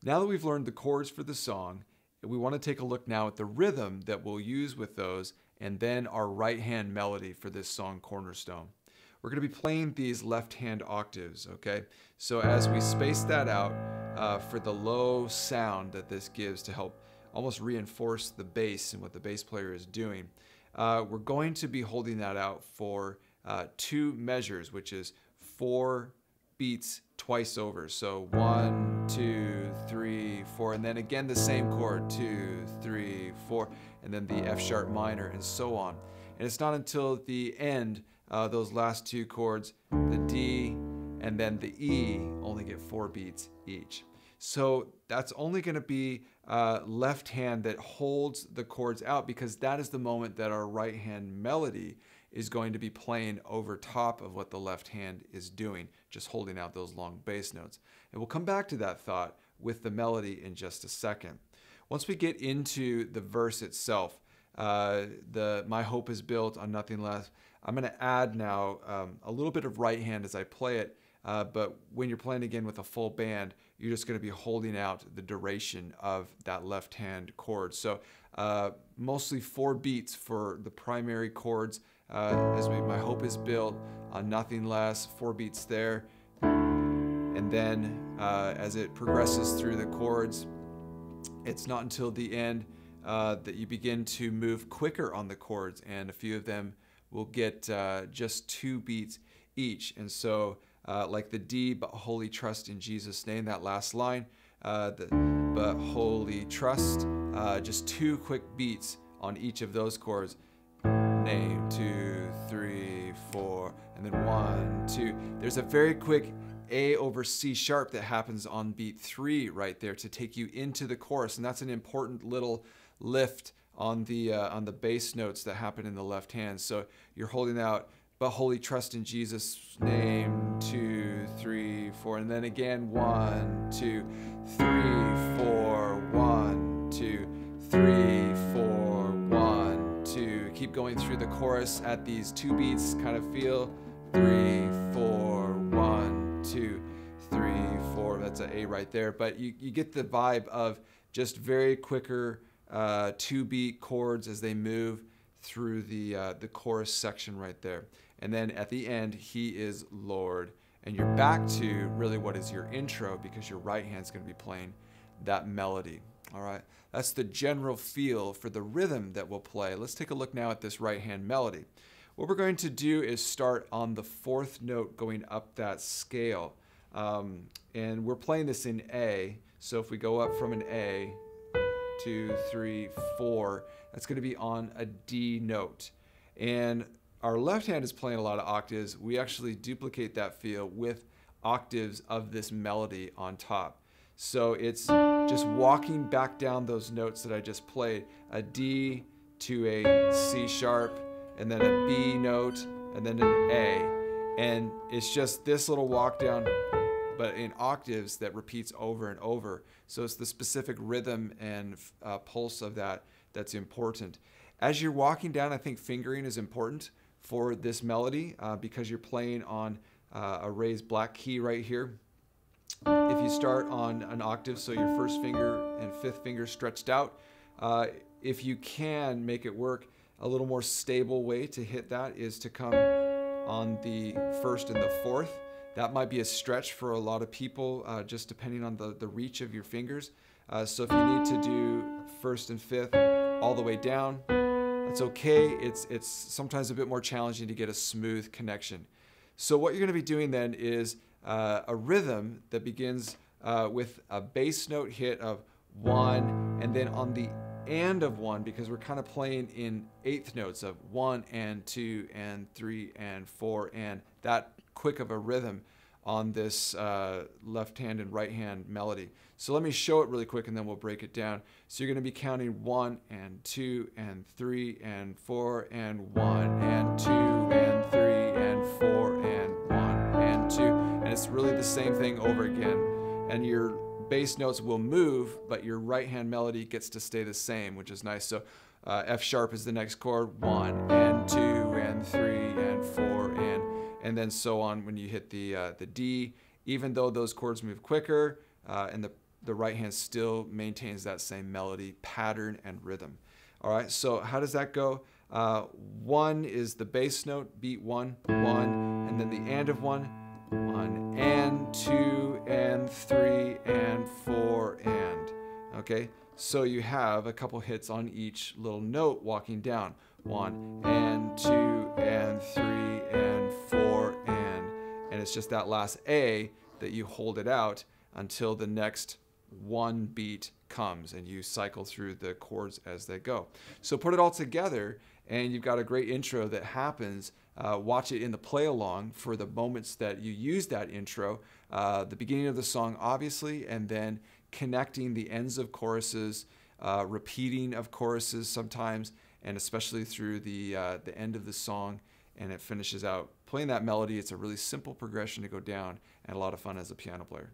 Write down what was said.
Now that we've learned the chords for the song, we want to take a look now at the rhythm that we'll use with those, and then our right hand melody for this song, Cornerstone. We're going to be playing these left hand octaves, okay? So as we space that out for the low sound that this gives to help almost reinforce the bass and what the bass player is doing, we're going to be holding that out for 2 measures, which is 4 beats twice over. So 1, 2, 3, 4, and then again the same chord, 2, 3, 4, and then the F sharp minor, and so on. And it's not until the end, those last 2 chords, the D and then the E, only get 4 beats each. So that's only going to be left hand that holds the chords out, because that is the moment that our right hand melody is going to be playing over top of what the left hand is doing, just holding out those long bass notes. And we'll come back to that thought with the melody in just a second. Once we get into the verse itself, my hope is built on nothing less, I'm going to add now a little bit of right hand as I play it, but when you're playing again with a full band, you're just going to be holding out the duration of that left hand chord. So mostly 4 beats for the primary chords, my hope is built on nothing less, 4 beats there. And then as it progresses through the chords, it's not until the end that you begin to move quicker on the chords, and a few of them will get just 2 beats each. And so like the D, but wholly trust in Jesus' name, that last line, but wholly trust, just 2 quick beats on each of those chords. Name, 2, 3, 4, and then 1, 2. There's a very quick A over C sharp that happens on beat 3 right there to take you into the chorus, and that's an important little lift on the bass notes that happen in the left hand. So you're holding out, but wholly trust in Jesus' name, 2, 3, 4, and then again 1, 2, 3, 4, 1, 2, 3, 4, 1, 2. Keep going through the chorus at these 2 beats, kind of feel 3, 4, 1, 2, 3, 4. That's an A right there, but you get the vibe of just very quicker 2-beat chords as they move through the chorus section right there. And then at the end, He is Lord. And you're back to really what is your intro, because your right hand's going to be playing that melody. All right, that's the general feel for the rhythm that we'll play. Let's take a look now at this right hand melody. What we're going to do is start on the 4th note going up that scale. And we're playing this in A. So if we go up from an A, 2, 3, 4, that's going to be on a D note. And our left hand is playing a lot of octaves. We actually duplicate that feel with octaves of this melody on top. So it's just walking back down those notes that I just played, a D to a C sharp, and then a B note, and then an A. And it's just this little walk down, but in octaves, that repeats over and over. So it's the specific rhythm and pulse of that that's important. As you're walking down, I think fingering is important for this melody because you're playing on a raised black key right here. If you start on an octave, so your 1st finger and 5th finger stretched out, if you can make it work, a little more stable way to hit that is to come on the 1st and the 4th. That might be a stretch for a lot of people, just depending on the reach of your fingers. So if you need to do 1st and 5th all the way down, that's okay. It's sometimes a bit more challenging to get a smooth connection. So what you're going to be doing then is a rhythm that begins with a bass note hit of 1, and then on the and of 1, because we're kind of playing in 8th notes of 1 and 2 and 3 and 4, and that quick of a rhythm on this left hand and right hand melody. So let me show it really quick and then we'll break it down. So you're going to be counting 1 and 2 and 3 and 4 and 1 and 2 and 3 and 4 and 1 and 2, and it's really the same thing over again. And your bass notes will move, but your right hand melody gets to stay the same, which is nice. So F sharp is the next chord, 1 and 2 and 3 and 4 and then so on when you hit the D. Even though those chords move quicker and the right hand still maintains that same melody, pattern, and rhythm. All right, so how does that go? 1 is the bass note, beat 1, 1, and then the and of 1, 1, and 2, and 3, and 4, and. Okay, so you have a couple hits on each little note walking down. 1, and 2, and 3, and 4, and it's just that last A that you hold it out until the next one beat comes, and you cycle through the chords as they go. So put it all together and you've got a great intro that happens. Watch it in the play along for the moments that you use that intro, the beginning of the song obviously, and then connecting the ends of choruses, repeating of choruses sometimes, and especially through the end of the song, and it finishes out playing that melody. It's a really simple progression to go down and a lot of fun as a piano player.